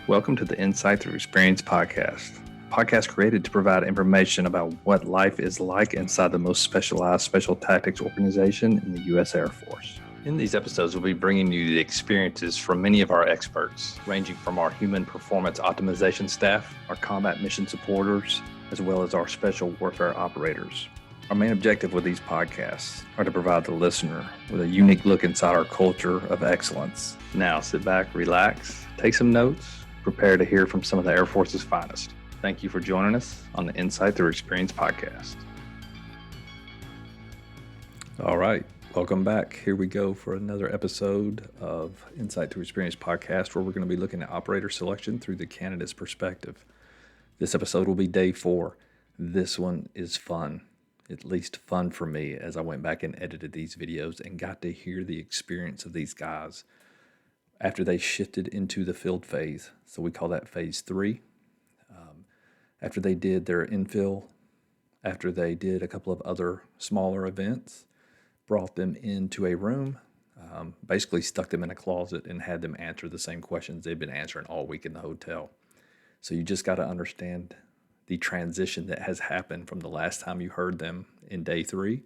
Welcome to the Insight Thru Experience Podcast. Podcast created to provide information about what life is like inside the most specialized special tactics organization in the U.S. Air Force. In these episodes, we'll be bringing you the experiences from many of our experts, ranging from our human performance optimization staff, our combat mission supporters, as well as our special warfare operators. Our main objective with these podcasts are to provide the listener with a unique look inside our culture of excellence. Now, sit back, relax, take some notes, prepare to hear from some of the Air Force's finest. Thank you for joining us on the Insight Thru Experience Podcast. All right, welcome back. Here we go for another episode of Insight Thru Experience Podcast, where we're going to be looking at operator selection through the candidate's perspective. This episode will be day 4. This one is fun, at least fun for me, as I went back and edited these videos and got to hear the experience of these guys after they shifted into the field phase. So we call that phase 3. After they did their infill, after they did a couple of other smaller events, brought them into a room, basically stuck them in a closet and had them answer the same questions they've been answering all week in the hotel. So you just got to understand the transition that has happened from the last time you heard them in day 3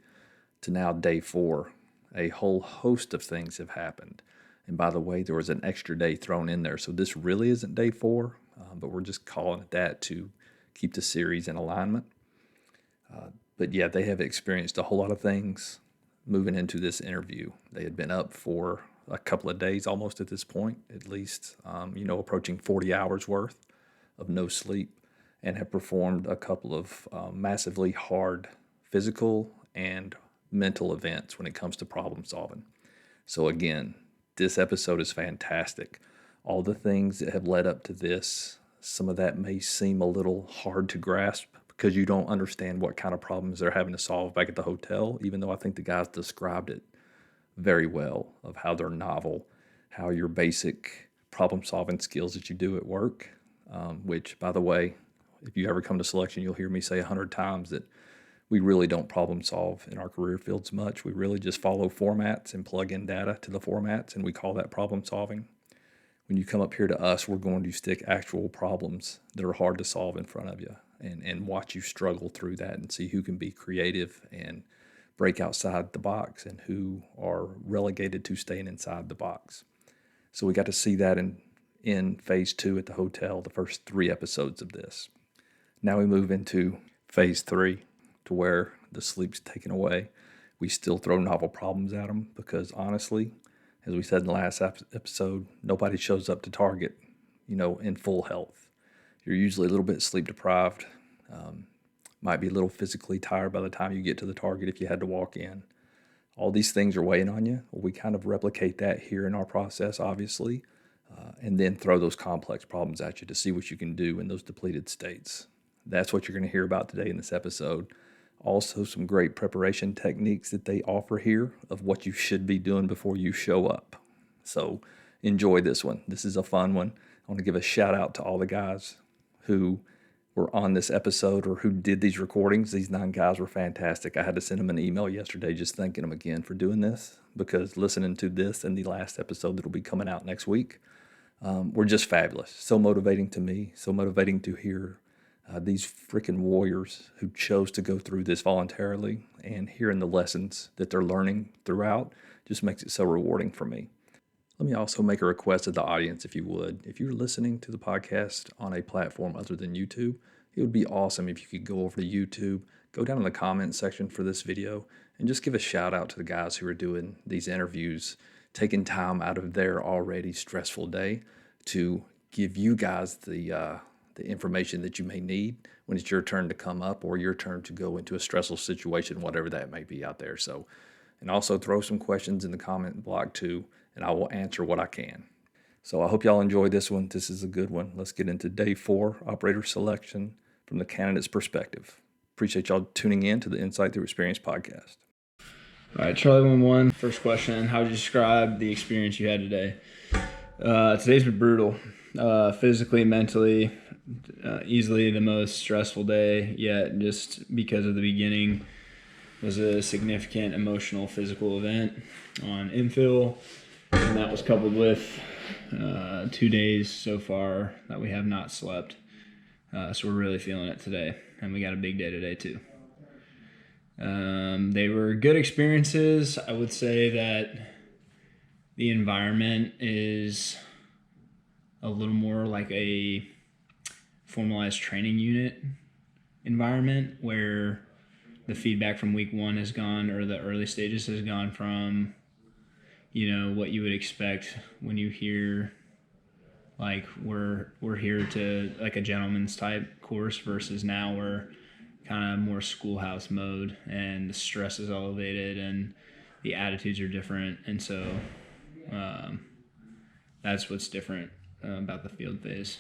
to now day 4. A whole host of things have happened. And by the way, there was an extra day thrown in there. So this really isn't day 4, but we're just calling it that to keep the series in alignment. But yeah, they have experienced a whole lot of things moving into this interview. They had been up for a couple of days almost at this point, at least, approaching 40 hours worth of no sleep, and have performed a couple of massively hard physical and mental events when it comes to problem solving. So again, this episode is fantastic. All the things that have led up to this, some of that may seem a little hard to grasp because you don't understand what kind of problems they're having to solve back at the hotel, even though I think the guys described it very well of how they're novel, how your basic problem-solving skills that you do at work, which, by the way, if you ever come to selection, you'll hear me say 100 times that we really don't problem solve in our career fields much. We really just follow formats and plug in data to the formats, and we call that problem solving. When you come up here to us, we're going to stick actual problems that are hard to solve in front of you and watch you struggle through that and see who can be creative and break outside the box and who are relegated to staying inside the box. So we got to see that in phase 2 at the hotel, the first 3 episodes of this. Now we move into phase 3. To where the sleep's taken away. We still throw novel problems at them because honestly, as we said in the last episode, nobody shows up to target, in full health. You're usually a little bit sleep deprived, might be a little physically tired by the time you get to the target if you had to walk in. All these things are weighing on you. We kind of replicate that here in our process, obviously, and then throw those complex problems at you to see what you can do in those depleted states. That's what you're going to hear about today in this episode. Also, some great preparation techniques that they offer here of what you should be doing before you show up. So enjoy this one. This is a fun one. I want to give a shout out to all the guys who were on this episode or who did these recordings. These 9 guys were fantastic. I had to send them an email yesterday just thanking them again for doing this because listening to this and the last episode that will be coming out next week were just fabulous. So motivating to me, so motivating to hear these freaking warriors who chose to go through this voluntarily and hearing the lessons that they're learning throughout just makes it so rewarding for me. Let me also make a request of the audience, if you would. If you're listening to the podcast on a platform other than YouTube, it would be awesome if you could go over to YouTube, go down in the comment section for this video, and just give a shout out to the guys who are doing these interviews, taking time out of their already stressful day to give you guys the information that you may need when it's your turn to come up or your turn to go into a stressful situation, whatever that may be out there. So, and also throw some questions in the comment block too, and I will answer what I can. So I hope y'all enjoy this one. This is a good one. Let's get into day 4, operator selection from the candidate's perspective. Appreciate y'all tuning in to the Insight Thru Experience Podcast. All right, Charlie 1-1. First question, how would you describe the experience you had today? Today's been brutal. Physically, mentally, easily the most stressful day yet, just because of the beginning was a significant emotional, physical event on infill, and that was coupled with 2 days so far that we have not slept. So we're really feeling it today. And we got a big day today too. They were good experiences. I would say that the environment is a little more like a formalized training unit environment where the feedback from week one has gone, or the early stages has gone from, what you would expect when you hear like we're here to like a gentleman's type course versus now we're kind of more schoolhouse mode and the stress is elevated and the attitudes are different. And so that's what's different about the field phase.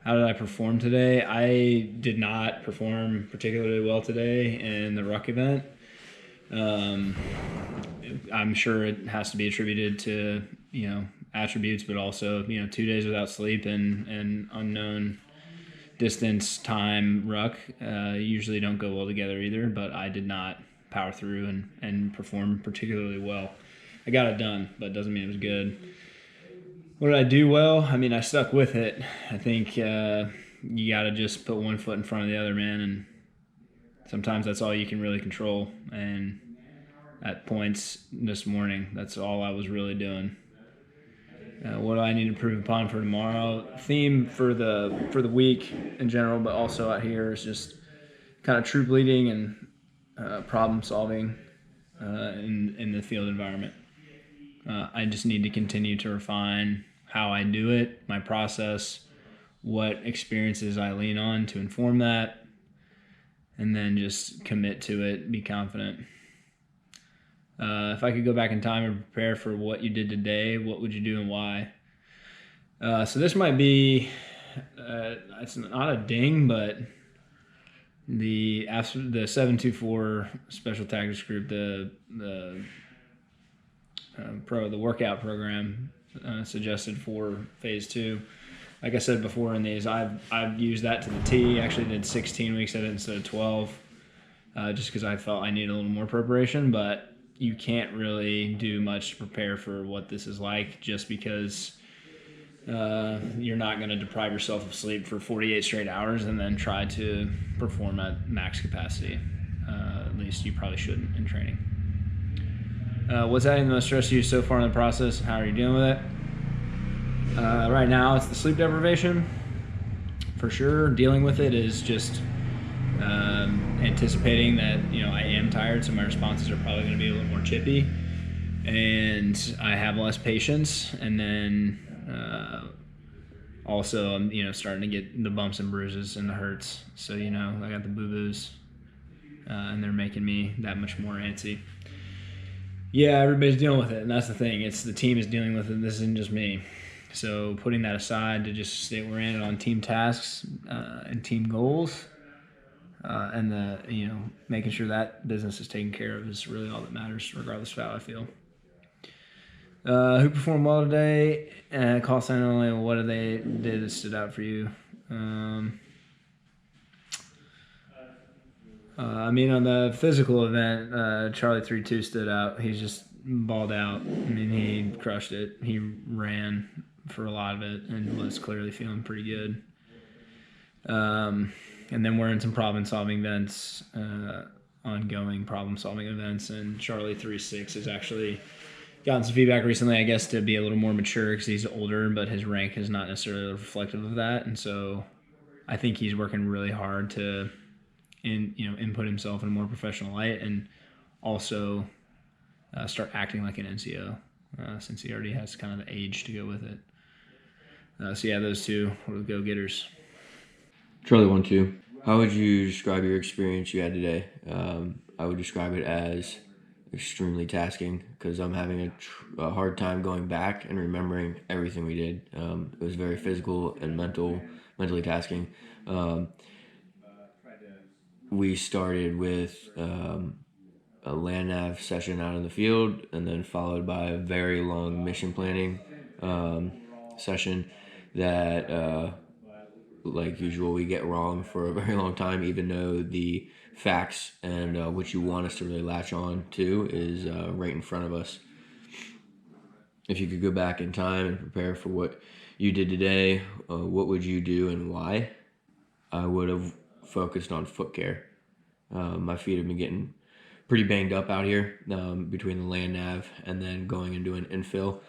How did I perform today? I did not perform particularly well today in the ruck event. I'm sure it has to be attributed to, attributes, but also, 2 days without sleep and unknown distance, time, ruck usually don't go well together either, but I did not power through and perform particularly well. I got it done, but it doesn't mean it was good. What did I do well? I mean, I stuck with it. I think you got to just put one foot in front of the other, man, and sometimes that's all you can really control. And at points this morning, that's all I was really doing. What do I need to improve upon for tomorrow? Theme for the week in general, but also out here is just kind of troop leading and problem solving in the field environment. I just need to continue to refine how I do it, my process, what experiences I lean on to inform that, and then just commit to it, be confident. If I could go back in time and prepare for what you did today, what would you do and why? So this might be, it's not a ding, but the 724 Special Tactics Group, the workout program suggested for phase 2. Like I said before in these, I've used that to the T. Actually did 16 weeks of it instead of 12, just because I felt I needed a little more preparation. But you can't really do much to prepare for what this is like just because you're not going to deprive yourself of sleep for 48 straight hours and then try to perform at max capacity. At least you probably shouldn't in training. What's adding the most stress to you so far in the process, and how are you dealing with it? Right now, it's the sleep deprivation. For sure, dealing with it is just anticipating that I am tired, so my responses are probably going to be a little more chippy, and I have less patience. And then also, I'm starting to get the bumps and bruises and the hurts. So I got the boo-boos, and they're making me that much more antsy. Yeah, everybody's dealing with it, and that's the thing. It's the team is dealing with it. This isn't just me. So putting that aside to just stay oriented on team tasks and team goals, and making sure that business is taken care of is really all that matters, regardless of how I feel. Who performed well today? Call sign only. What did they did that stood out for you? On the physical event, Charlie 3-2 stood out. He's just balled out. He crushed it. He ran for a lot of it and was clearly feeling pretty good. And then we're in some problem-solving events, ongoing problem-solving events, and Charlie 3-6 has actually gotten some feedback recently, I guess, to be a little more mature because he's older, but his rank is not necessarily reflective of that. And so I think he's working really hard to input himself in a more professional light and also start acting like an NCO since he already has kind of the age to go with it. Those two were the go-getters. Charlie 1-2. How would you describe your experience you had today? I would describe it as extremely tasking because I'm having a hard time going back and remembering everything we did. It was very physical and mentally tasking. We started with a land nav session out in the field and then followed by a very long mission planning session that like usual we get wrong for a very long time, even though the facts and what you want us to really latch on to is right in front of us. if you could go back in time and prepare for what you did today, what would you do and why? I would have focused on foot care. My feet have been getting pretty banged up out here between the land nav and then going and doing infill.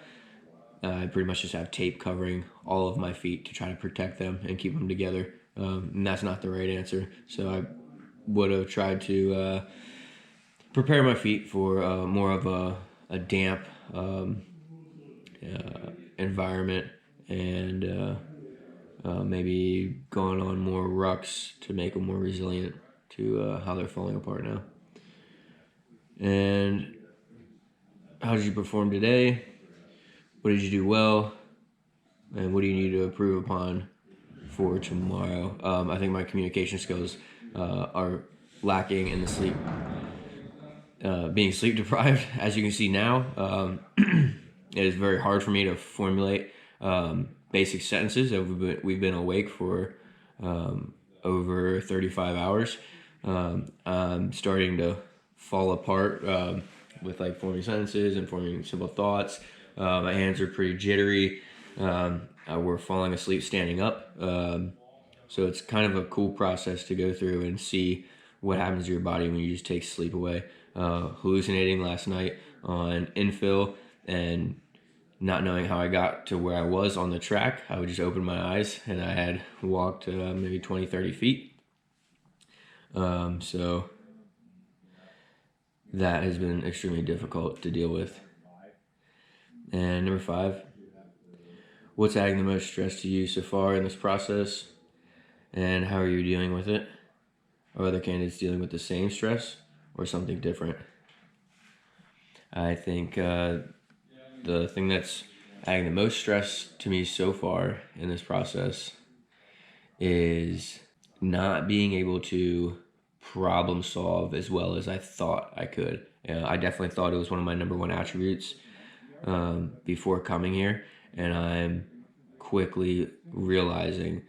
I pretty much just have tape covering all of my feet to try to protect them and keep them together. And that's not the right answer. So I would have tried to prepare my feet for more of a damp environment and maybe going on more rucks to make them more resilient to how they're falling apart now. And how did you perform today? What did you do well? And what do you need to improve upon for tomorrow? I think my communication skills are lacking in the sleep. Being sleep deprived, as you can see now, it is very hard for me to formulate basic sentences. We've been awake for over 35 hours. I'm starting to fall apart with like forming sentences and forming simple thoughts. My hands are pretty jittery. We're falling asleep standing up. So it's kind of a cool process to go through and see what happens to your body when you just take sleep away. Hallucinating last night on infill and not knowing how I got to where I was on the track. I would just open my eyes and I had walked maybe 20, 30 feet. So that has been extremely difficult to deal with. And number 5, what's adding the most stress to you so far in this process, and how are you dealing with it? Are other candidates dealing with the same stress or something different? I think the thing that's adding the most stress to me so far in this process is not being able to problem solve as well as I thought I could. I definitely thought it was one of my number 1 attributes before coming here, and I'm quickly realizing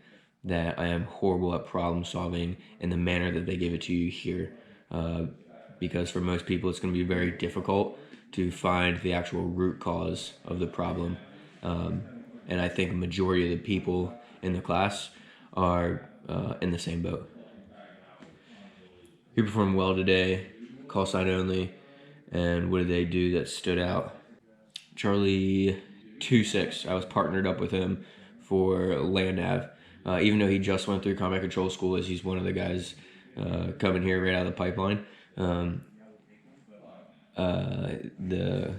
that I am horrible at problem solving in the manner that they give it to you here, because for most people it's going to be very difficult to find the actual root cause of the problem, and I think a majority of the people in the class are in the same boat. Who performed well today? Call sign only. And what did they do that stood out? Charlie 26. I was partnered up with him for land nav. Even though he just went through combat control school, as he's one of the guys coming here right out of the pipeline. The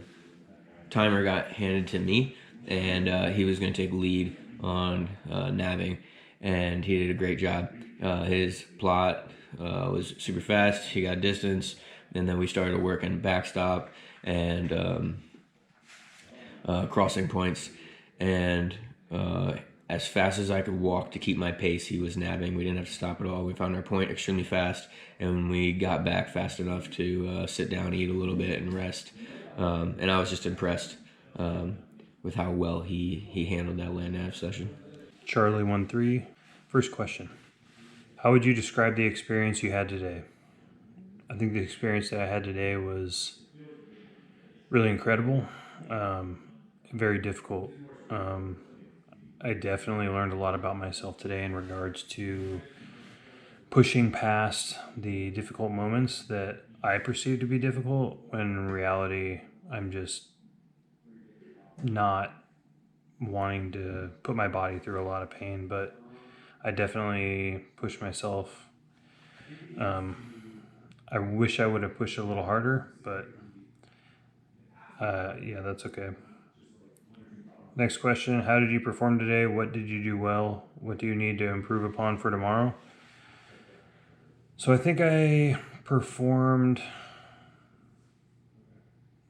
timer got handed to me, and he was going to take lead on nabbing, and he did a great job. His plot was super fast. He got distance, and then we started working backstop and crossing points, and as fast as I could walk to keep my pace, he was nabbing. We didn't have to stop at all. We found our point extremely fast, and we got back fast enough to sit down, eat a little bit, and rest. And I was just impressed with how well he handled that land nav session. Charlie 13. First question. How would you describe the experience you had today? I think the experience that I had today was really incredible, very difficult. I definitely learned a lot about myself today in regards to pushing past the difficult moments that I perceive to be difficult, when in reality I'm just not wanting to put my body through a lot of pain. But I definitely pushed myself. I wish I would have pushed a little harder, but yeah, that's okay. Next question. How did you perform today? What did you do well? What do you need to improve upon for tomorrow? So I think I performed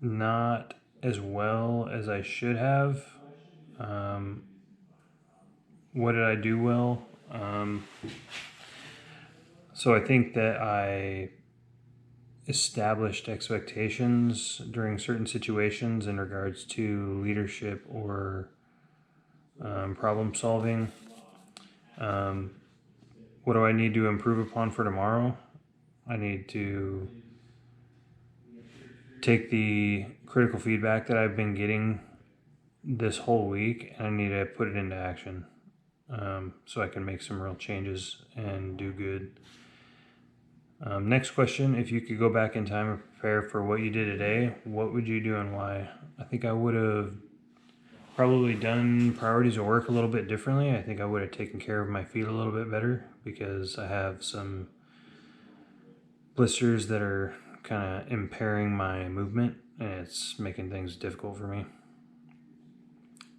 not as well as I should have. What did I do well? So I think that I established expectations during certain situations in regards to leadership or problem solving. What do I need to improve upon for tomorrow? I need to take the critical feedback that I've been getting this whole week, and I need to put it into action so I can make some real changes and do good. Next question, if you could go back in time and prepare for what you did today, what would you do and why? I think I would have probably done priorities of work a little bit differently. I think I would have taken care of my feet a little bit better because I have some blisters that are kind of impairing my movement, and it's making things difficult for me.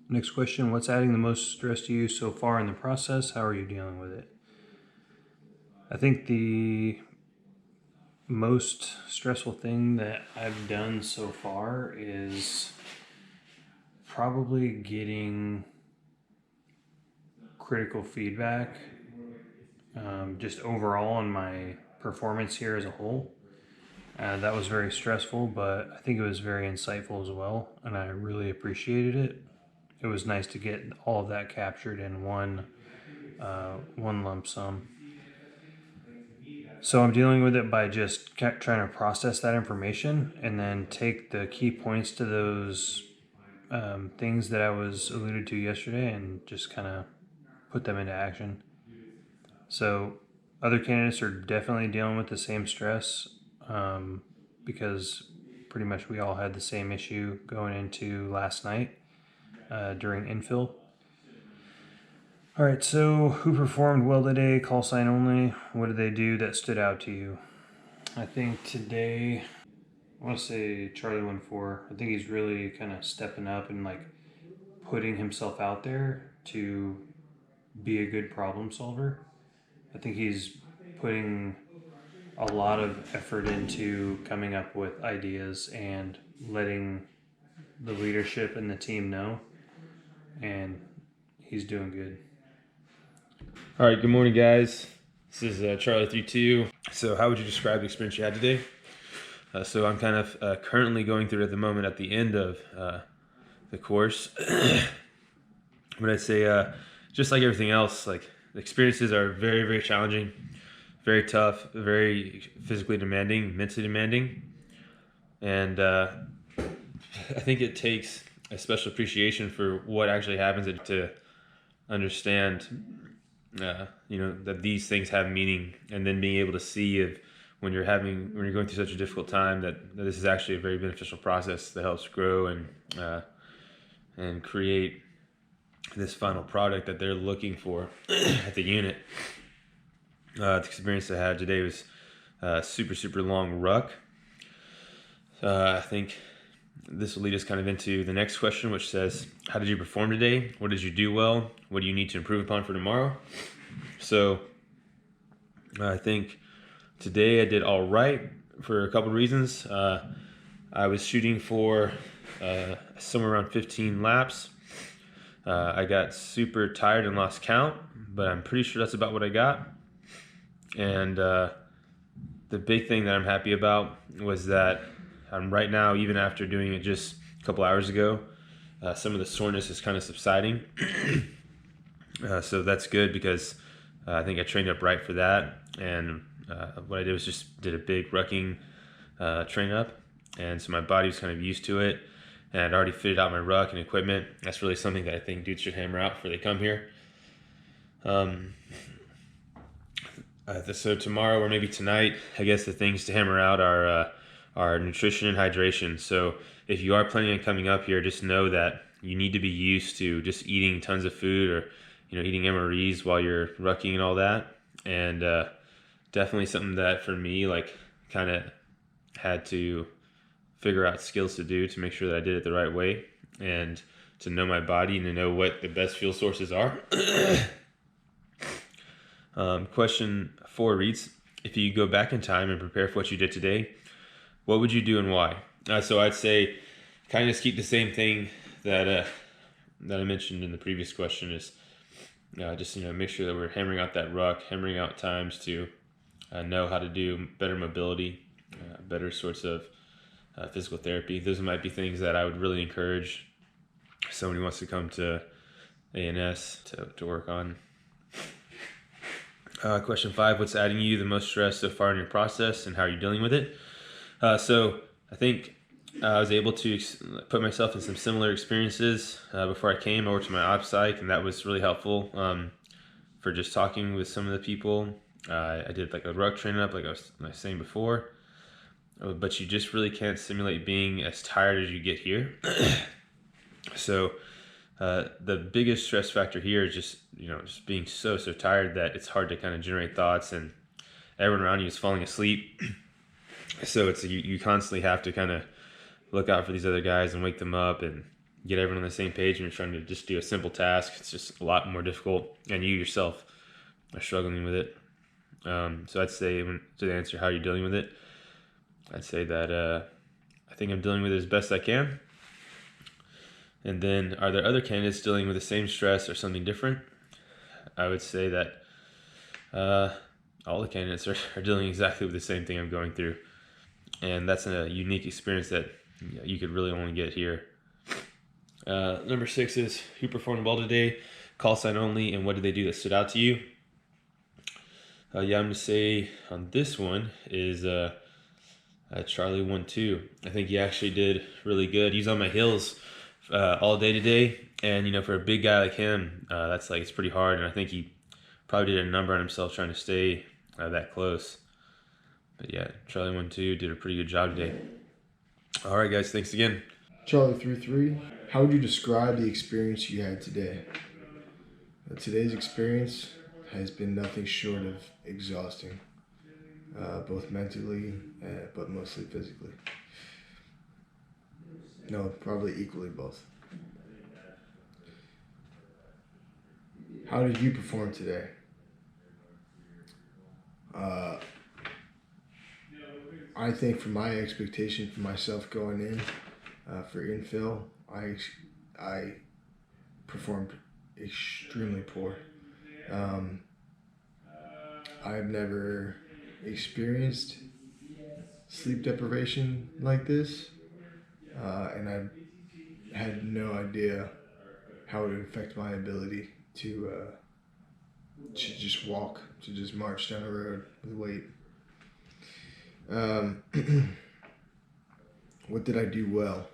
Next question, what's adding the most stress to you so far in the process? How are you dealing with it? I think the most stressful thing that I've done so far is probably getting critical feedback just overall on my performance here as a whole. That was very stressful, but I think it was very insightful as well, and I really appreciated it. It was nice to get all of that captured in one lump sum. So I'm dealing with it by just trying to process that information and then take the key points to those things that I was alluded to yesterday and just kind of put them into action. So other candidates are definitely dealing with the same stress because pretty much we all had the same issue going into last night during infill. All right, so who performed well today? Call sign only. What did they do that stood out to you? I think today, I want to say Charlie 1-4. I think he's really kind of stepping up and like putting himself out there to be a good problem solver. I think he's putting a lot of effort into coming up with ideas and letting the leadership and the team know, and he's doing good. All right, good morning, guys. This is Charlie 3-2. So how would you describe the experience you had today? So I'm kind of currently going through it at the moment at the end of the course. But I'd say just like everything else, like the experiences are very, very challenging, very tough, very physically demanding, mentally demanding. And I think it takes a special appreciation for what actually happens to understand that these things have meaning, and then being able to see if when you're going through such a difficult time that this is actually a very beneficial process that helps grow and create this final product that they're looking for at the unit. The experience I had today was super long ruck. I think this will lead us kind of into the next question, which says, how did you perform today? What did you do well? What do you need to improve upon for tomorrow? So I think today I did all right for a couple of reasons. I was shooting for somewhere around 15 laps. I got super tired and lost count, but I'm pretty sure that's about what I got. And the big thing that I'm happy about was that right now, even after doing it just a couple hours ago, some of the soreness is kind of subsiding. So that's good because I think I trained up right for that. And what I did was just did a big rucking train up. And so my body was kind of used to it. And I'd already fitted out my ruck and equipment. That's really something that I think dudes should hammer out before they come here. So tomorrow or maybe tonight, I guess the things to hammer out are nutrition and hydration. So if you are planning on coming up here, just know that you need to be used to just eating tons of food or eating MREs while you're rucking and all that. And definitely something that for me, like, kind of had to figure out skills to do to make sure that I did it the right way and to know my body and to know what the best fuel sources are. Question 4 reads, if you go back in time and prepare for what you did today, what would you do and why? So I'd say kind of just keep the same thing that I mentioned in the previous question is just make sure that we're hammering out that ruck, hammering out times to know how to do better mobility, better sorts of physical therapy. Those might be things that I would really encourage someone who wants to come to ANS to work on. Question 5, what's adding you the most stress so far in your process and how are you dealing with it? So I think I was able to put myself in some similar experiences before I came over to my ops psych, and that was really helpful for just talking with some of the people. I did like a ruck train up, like I was saying before, but you just really can't simulate being as tired as you get here. So the biggest stress factor here is just being so tired that it's hard to kind of generate thoughts, and everyone around you is falling asleep. So it's you constantly have to kind of look out for these other guys and wake them up and get everyone on the same page when you're trying to just do a simple task. It's just a lot more difficult, and you yourself are struggling with it. So I'd say, to answer how you're dealing with it, I'd say that I think I'm dealing with it as best I can. And then, are there other candidates dealing with the same stress or something different? I would say that all the candidates are dealing exactly with the same thing I'm going through. And that's a unique experience that you could really only get here. Number 6 is, who performed well today? Call sign only, and what did they do that stood out to you? I'm going to say on this one is Charlie 1-2. I think he actually did really good. He's on my heels all day today, and for a big guy like him, it's pretty hard, and I think he probably did a number on himself trying to stay that close. But yeah, Charlie 1-2 did a pretty good job today. All right, guys, thanks again. Charlie 3-3, how would you describe the experience you had today? Today's experience has been nothing short of exhausting, both mentally, but mostly physically. No, probably equally both. How did you perform today? I think for my expectation for myself going in for infill, I performed extremely poor. I've never experienced sleep deprivation like this, and I had no idea how it would affect my ability to just walk, to just march down the road with weight. What did I do well?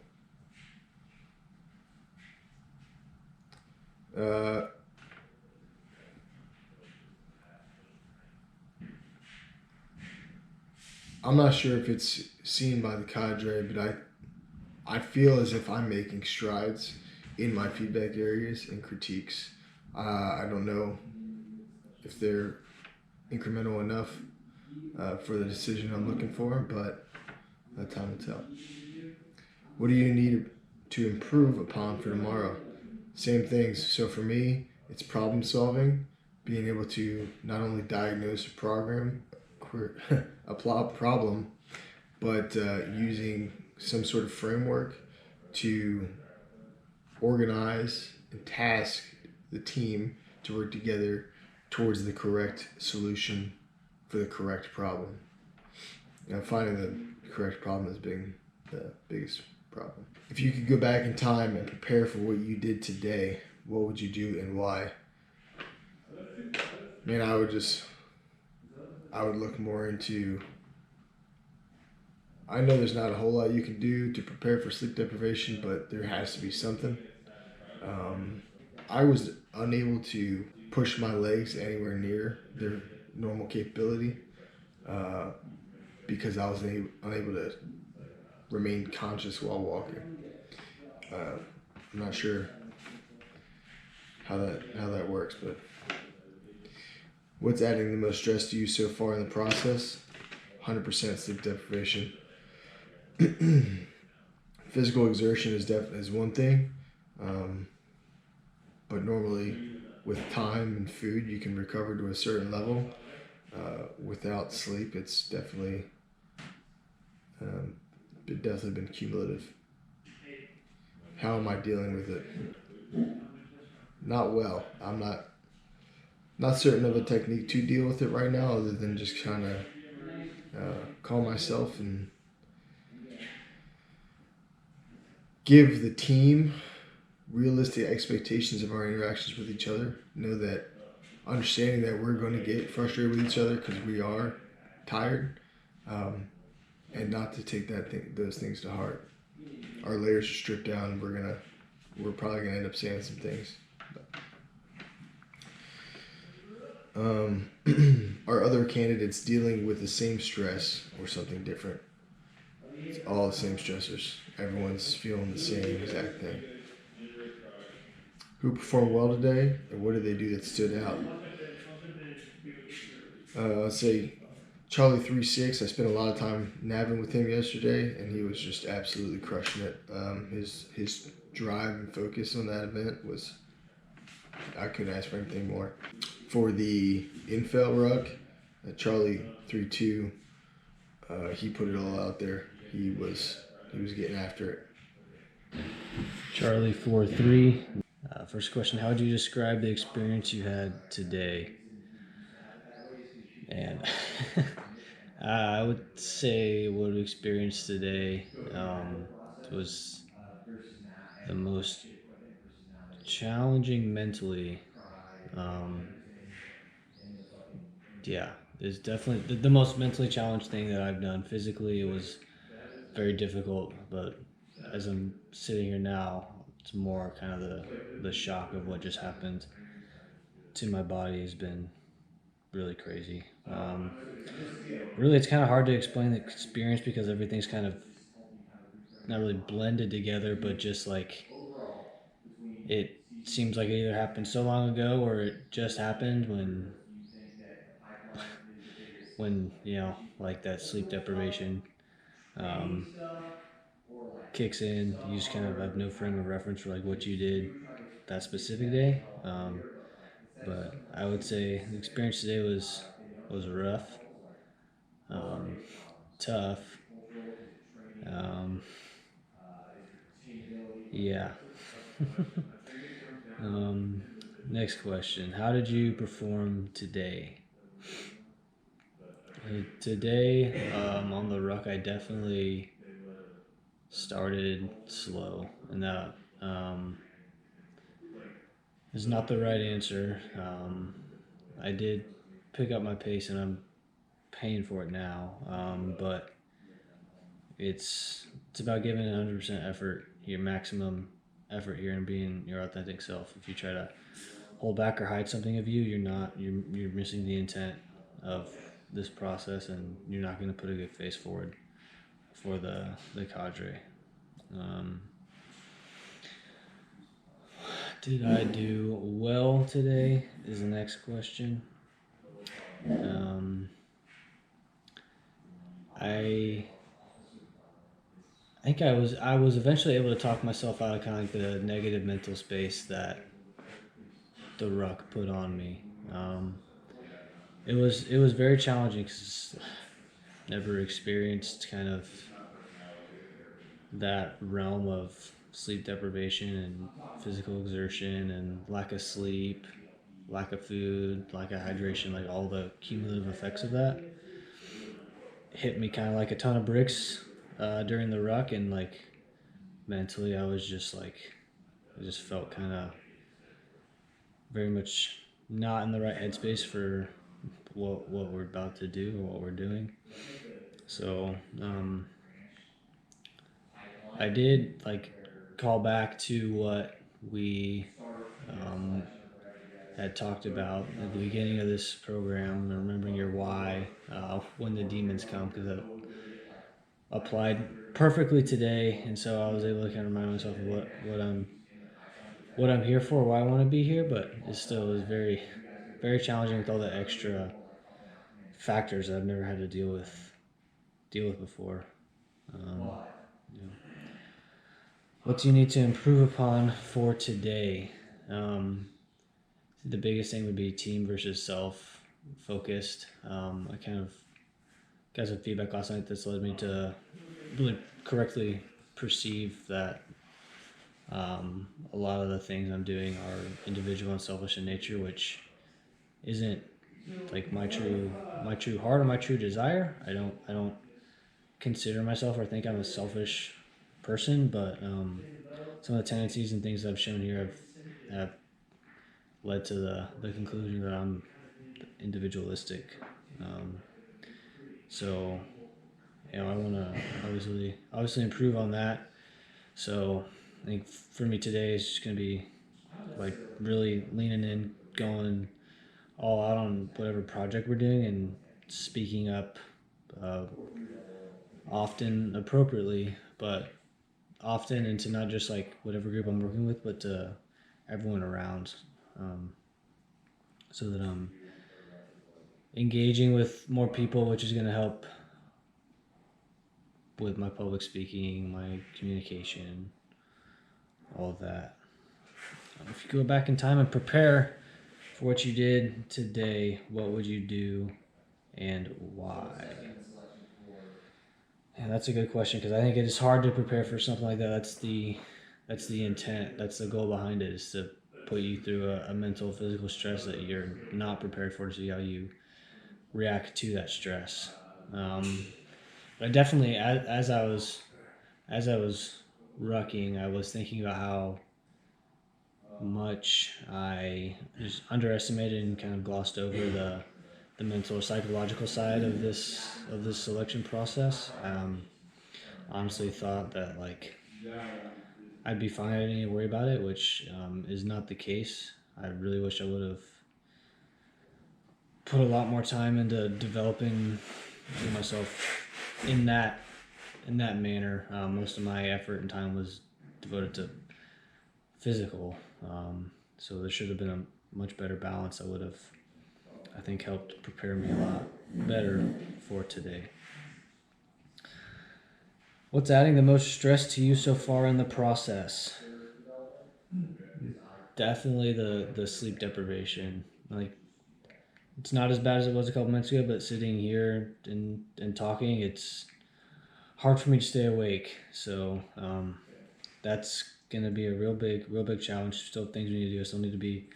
I'm not sure if it's seen by the cadre, but I feel as if I'm making strides in my feedback areas and critiques. I don't know if they're incremental enough for the decision I'm looking for, but time will tell. What do you need to improve upon for tomorrow? Same things. So for me, it's problem solving, being able to not only diagnose a problem, but using some sort of framework to organize and task the team to work together towards the correct solution for the correct problem. Finding the correct problem has been the biggest problem. If you could go back in time and prepare for what you did today, what would you do and why? Man, I would look more into, I know there's not a whole lot you can do to prepare for sleep deprivation, but there has to be something. I was unable to push my legs anywhere near their normal capability because I was unable to remain conscious while walking. I'm not sure how that works, but what's adding the most stress to you so far in the process? 100% sleep deprivation. Physical exertion is one thing, but normally with time and food you can recover to a certain level. Without sleep, it's definitely been cumulative. How am I dealing with it? Not well. I'm not certain of a technique to deal with it right now, other than just kind of calm myself and give the team realistic expectations of our interactions with each other. Know that, understanding that we're going to get frustrated with each other because we are tired, and not to take those things to heart. our layers are stripped down. We're probably gonna end up saying some things. Are other candidates dealing with the same stress or something different? It's all the same stressors. Everyone's feeling the same exact thing. Who performed well today, and what did they do that stood out? I'd say Charlie 3-6. I spent a lot of time nabbing with him yesterday, and he was just absolutely crushing it. His drive and focus on that event was, I couldn't ask for anything more. For the infel ruck, Charlie 3-2, he put it all out there. He was getting after it. Charlie 4-3. First question: how would you describe the experience you had today? And I would say what we experienced today was the most challenging mentally. It's definitely the most mentally challenged thing that I've done. Physically, it was very difficult, but as I'm sitting here now, it's more kind of the shock of what just happened to my body has been really crazy. Really, it's kind of hard to explain the experience because everything's kind of not really blended together, but just like it seems like it either happened so long ago or it just happened when like that sleep deprivation kicks in. You just kind of have no frame of reference for like what you did that specific day. But I would say the experience today was rough, tough. Yeah. Next question: how did you perform today? Today, on the ruck, I definitely started slow, and that is not the right answer. I did pick up my pace, and I'm paying for it now. But it's about giving 100% effort, your maximum effort here, and being your authentic self. If you try to hold back or hide something of you, you're missing the intent of this process, and you're not going to put a good face forward for the cadre. Did I do well today is the next question. I think I was eventually able to talk myself out of kind of like the negative mental space that the ruck put on me. It was very challenging because never experienced kind of that realm of sleep deprivation and physical exertion and lack of sleep, lack of food, lack of hydration, like all the cumulative effects of that hit me kind of like a ton of bricks during the ruck, and like mentally I just felt kind of very much not in the right headspace for what we're about to do or what we're doing. So I did like call back to what we had talked about at the beginning of this program, remembering your why when the demons come, because that applied perfectly today. And so I was able to kind of remind myself of what I'm here for, why I want to be here, but it still is very, very challenging with all the extra factors that I've never had to deal with before. What do you need to improve upon for today? The biggest thing would be team versus self focused. I kind of got some feedback last night that's led me to really correctly perceive that a lot of the things I'm doing are individual and selfish in nature, which isn't like my true heart or my true desire. I don't consider myself or think I'm a selfish person, but some of the tendencies and things that I've shown here have led to the conclusion that I'm individualistic. So I want to obviously improve on that. So I think for me today is just going to be like really leaning in, going all out on whatever project we're doing and speaking up often appropriately, but often into not just like whatever group I'm working with, but to everyone around. So that I'm engaging with more people, which is going to help with my public speaking, my communication, all of that. If you go back in time and prepare for what you did today, what would you do and why? Yeah, that's a good question because I think it is hard to prepare for something like that. That's the intent. That's the goal behind it, is to put you through a mental, physical stress that you're not prepared for, to see how you react to that stress. But definitely, as I was rucking, I was thinking about how much I just underestimated and kind of glossed over the mental or psychological side of this selection process. Honestly thought that like I'd be fine, I didn't need to worry about it, which is not the case. I really wish I would have put a lot more time into developing myself in that manner. Most of my effort and time was devoted to physical, so there should have been a much better balance that would have, I think, helped prepare me a lot better for today. What's adding the most stress to you so far in the process? Definitely the sleep deprivation. Like, it's not as bad as it was a couple minutes ago, but sitting here and talking, it's hard for me to stay awake. So that's gonna be a real big challenge. Still things we need to do. I still need to be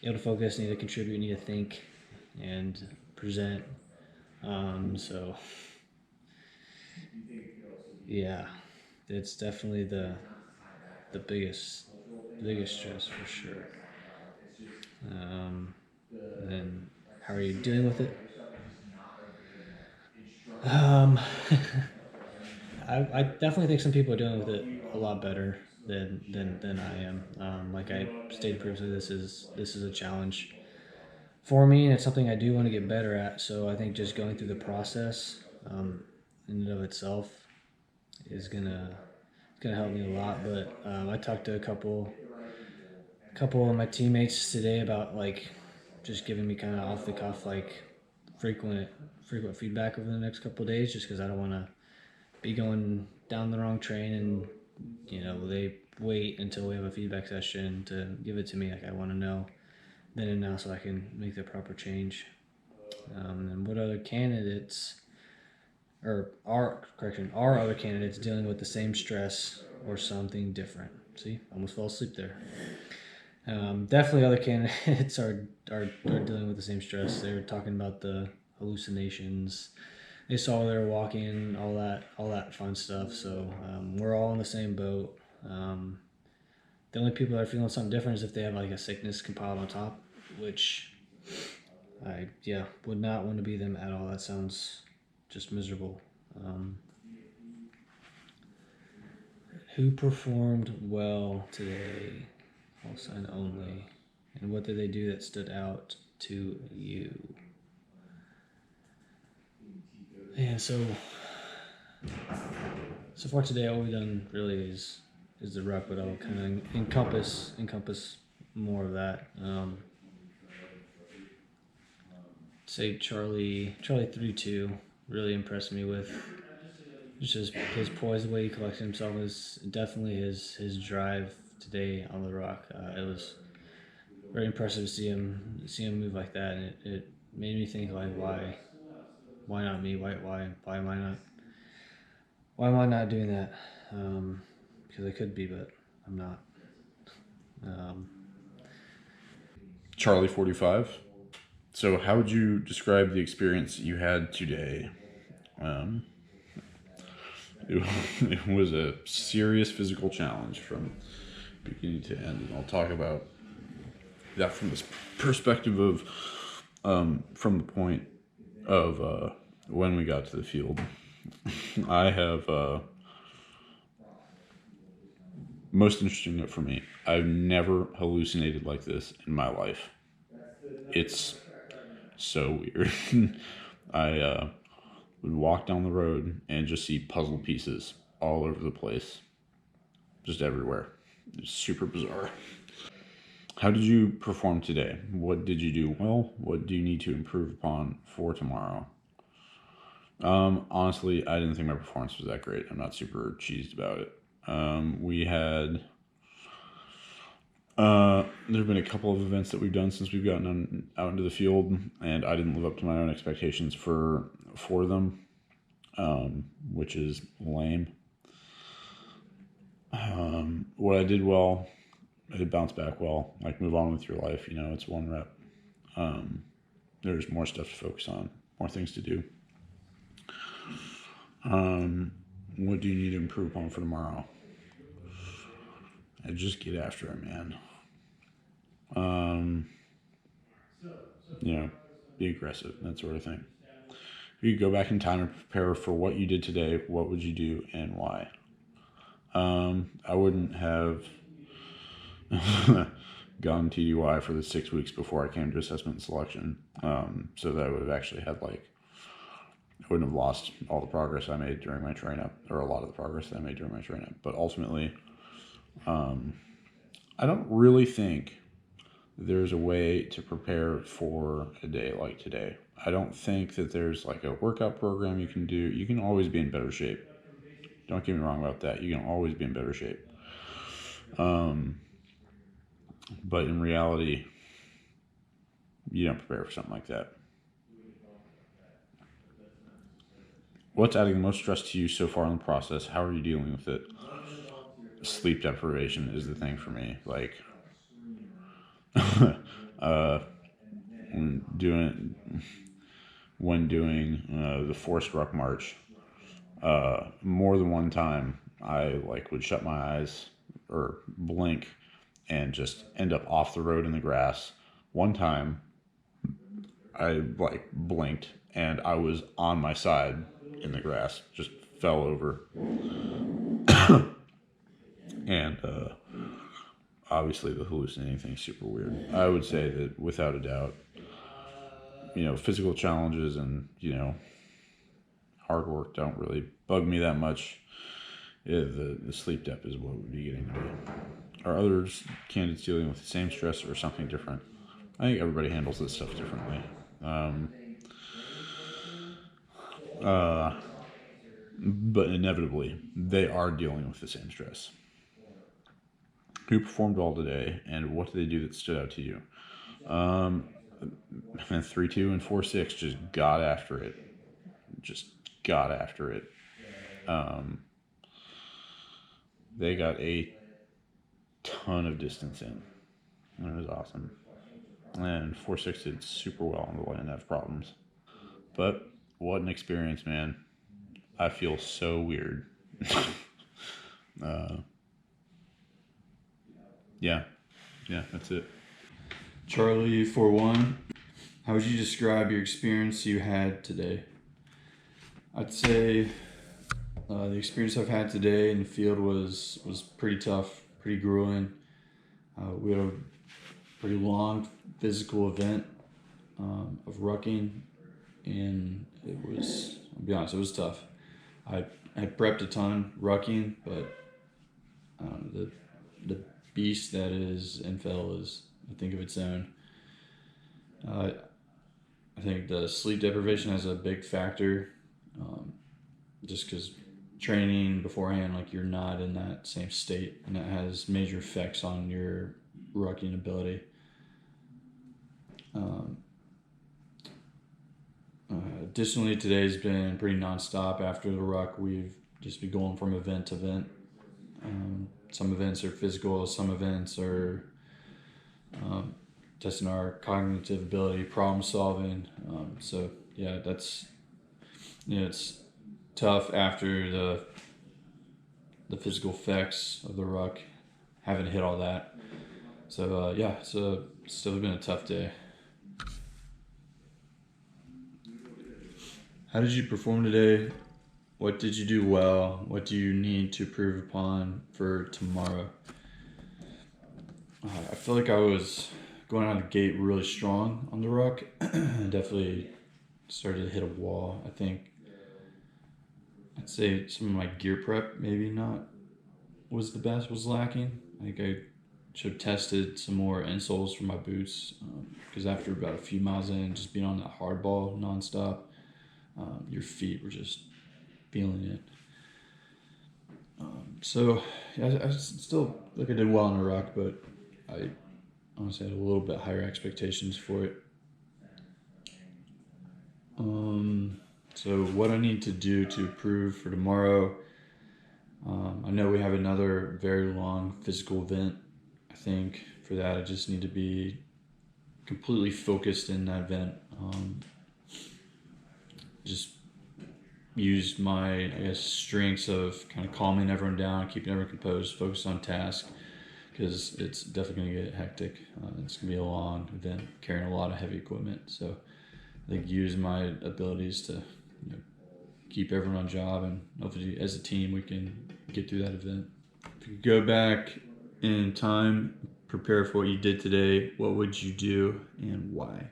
able to focus, need to contribute, need to think and present. So yeah, it's definitely the biggest stress for sure. Then how are you dealing with it? I definitely think some people are dealing with it a lot better than I am. Like I stated previously, this is a challenge for me, and it's something I do want to get better at. So I think just going through the process in and of itself is gonna help me a lot. But I talked to a couple of my teammates today about like just giving me kind of off the cuff like frequent feedback over the next couple of days, just because I don't want to be going down the wrong train and they wait until we have a feedback session to give it to me. Like I want to know then and now so I can make the proper change. And what other candidates are other candidates dealing with the same stress or something different? See, almost fell asleep there. Definitely other candidates are dealing with the same stress. They were talking about the hallucinations. They saw they were walking, all that fun stuff. So we're all in the same boat. The only people that are feeling something different is if they have like a sickness compiled on top, which I would not want to be them at all. That sounds just miserable. Who performed well today? All sign only. And what did they do that stood out to you? Yeah, so far today, all we've done really is the ruck, but I'll kind of encompass more of that. Say Charlie 3-2 really impressed me with just his poise, the way he collects himself is definitely his drive today on the rock. It was very impressive to see him move like that, and it made me think like why not me? Why am I not doing that? Because I could be, but I'm not. Charlie 45. So how would you describe the experience you had today? It was a serious physical challenge from beginning to end, and I'll talk about that from this perspective of from the point of when we got to the field. I have most interesting note for me, I've never hallucinated like this in my life. It's so weird. I would walk down the road and just see puzzle pieces all over the place, just everywhere. It's super bizarre. How did you perform today? What did you do well? What do you need to improve upon for tomorrow? Honestly, I didn't think my performance was that great. I'm not super cheesed about it. We had there have been a couple of events that we've done since we've gotten out into the field, and I didn't live up to my own expectations for them, which is lame. What I did well, I did bounce back well. Like, move on with your life. It's one rep. There's more stuff to focus on, more things to do. What do you need to improve on for tomorrow? I just get after it, man. Be aggressive, that sort of thing. If you could go back in time and prepare for what you did today, what would you do and why? I wouldn't have gone TDY for the 6 weeks before I came to assessment and selection. So that I would have actually had I wouldn't have lost all the progress I made during my train up, or a lot of the progress that I made during my train up. But ultimately, I don't really think there's a way to prepare for a day like today. I don't think that there's a workout program you can do. You can always be in better shape. Don't get me wrong about that. You can always be in better shape. But in reality, you don't prepare for something like that. What's adding the most stress to you so far in the process? How are you dealing with it? Sleep deprivation is the thing for me. When doing the forced ruck march, more than one time I would shut my eyes or blink and just end up off the road in the grass. One time I blinked and I was on my side in the grass, just fell over. And obviously the hallucinating thing is super weird. I would say that without a doubt, physical challenges and, hard work don't really bug me that much. Yeah, the sleep dep is what would be getting to me. Are others candidates dealing with the same stress or something different? I think everybody handles this stuff differently. But inevitably, they are dealing with the same stress. Who performed well today, and what did they do that stood out to you? 3-2 and 4-6 just got after it. They got a ton of distance in. It was awesome. And 4-6 did super well on the line have problems. But what an experience, man. I feel so weird. Yeah, that's it. Charlie, for one, how would you describe your experience you had today? I'd say the experience I've had today in the field was pretty tough, pretty grueling. We had a pretty long physical event of rucking, and I'll be honest, it was tough. I had prepped a ton rucking, but the beast that is NFL is a thing of its own. I think the sleep deprivation has a big factor, just because training beforehand, you're not in that same state, and that has major effects on your rucking ability. Additionally, today's been pretty nonstop. After the ruck, we've just been going from event to event. Some events are physical, some events are testing our cognitive ability, problem solving. So yeah, that's it's tough after the physical effects of the ruck, having to hit all that. So it's still been a tough day. How did you perform today? What did you do well? What do you need to improve upon for tomorrow? I feel like I was going out of the gate really strong on the ruck. Definitely started to hit a wall. I think I'd say some of my gear prep maybe not was the best, was lacking. I think I should have tested some more insoles for my boots because after about a few miles in, just being on that hard ball nonstop, your feet were just feeling it. So yeah, I still like I did well on the ruck, but I honestly had a little bit higher expectations for it. So what I need to do to improve for tomorrow, I know we have another very long physical event. I think for that I just need to be completely focused in that event. Just use my, I guess, strengths of kind of calming everyone down, keeping everyone composed, focused on task, because it's definitely going to get hectic. It's going to be a long event, carrying a lot of heavy equipment. So I think use my abilities to keep everyone on job, and hopefully as a team we can get through that event. If you could go back in time, prepare for what you did today, what would you do and why?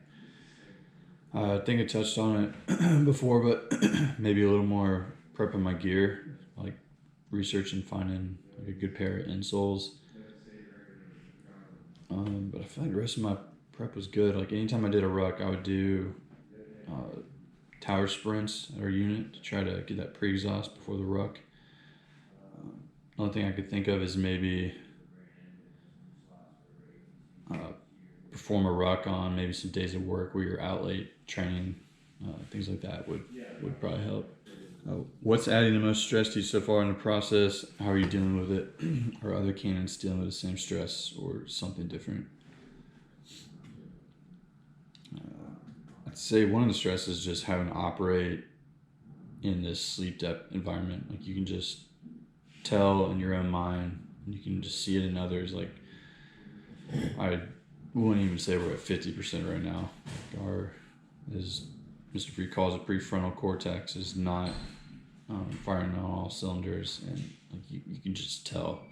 I think I touched on it before, but maybe a little more prepping my gear, like researching, finding like a good pair of insoles. But I feel like the rest of my prep was good. Like anytime I did a ruck, I would do tower sprints at our unit to try to get that pre-exhaust before the ruck. Another thing I could think of is maybe perform a ruck on maybe some days of work where you're out late training. Things like that would probably help. What's adding the most stress to you so far in the process? How are you dealing with it? Are other candidates dealing with the same stress or something different? I'd say one of the stresses is just having to operate in this sleep depth environment. Like you can just tell in your own mind, you can just see it in others. Like I wouldn't even say we're at 50% right now. Like our, as Mr. Free calls it, prefrontal cortex is not firing on all cylinders, and like you can just tell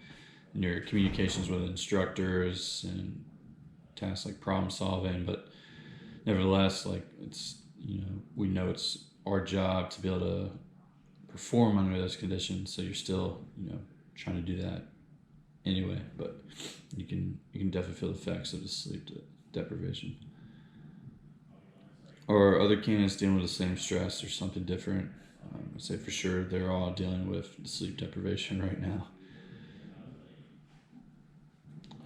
in your communications with instructors and tasks like problem solving. But nevertheless, like it's we know it's our job to be able to perform under those conditions. So you're still trying to do that anyway, but you can definitely feel the effects of the sleep deprivation. Or other candidates dealing with the same stress or something different. I'd say for sure they're all dealing with the sleep deprivation right now.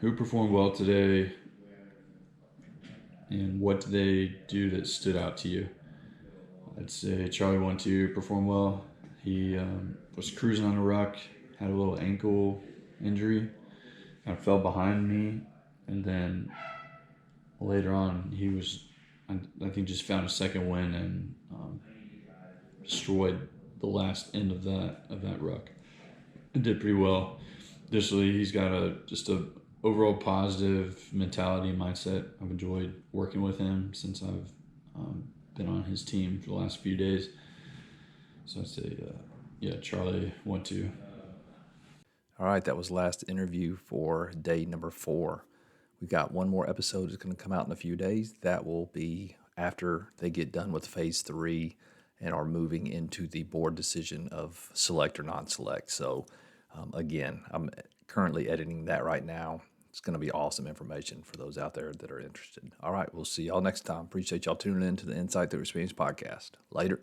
Who performed well today, and what did they do that stood out to you? I'd say Charlie 1-2 performed well. He was cruising on the ruck, had a little ankle injury, kind of fell behind me, and then later on he was, I think, just found a second win and destroyed the last end of that ruck. It did pretty well. Additionally, he's got just a overall positive mentality and mindset. I've enjoyed working with him since I've been on his team for the last few days. So I'd say, Charlie 1-2. All right, that was last interview for day number 4. We've got one more episode that's going to come out in a few days. That will be after they get done with phase 3 and are moving into the board decision of select or non-select. So again, I'm currently editing that right now. It's going to be awesome information for those out there that are interested. All right, we'll see y'all next time. Appreciate y'all tuning in to the Insight Thru Experience Podcast. Later.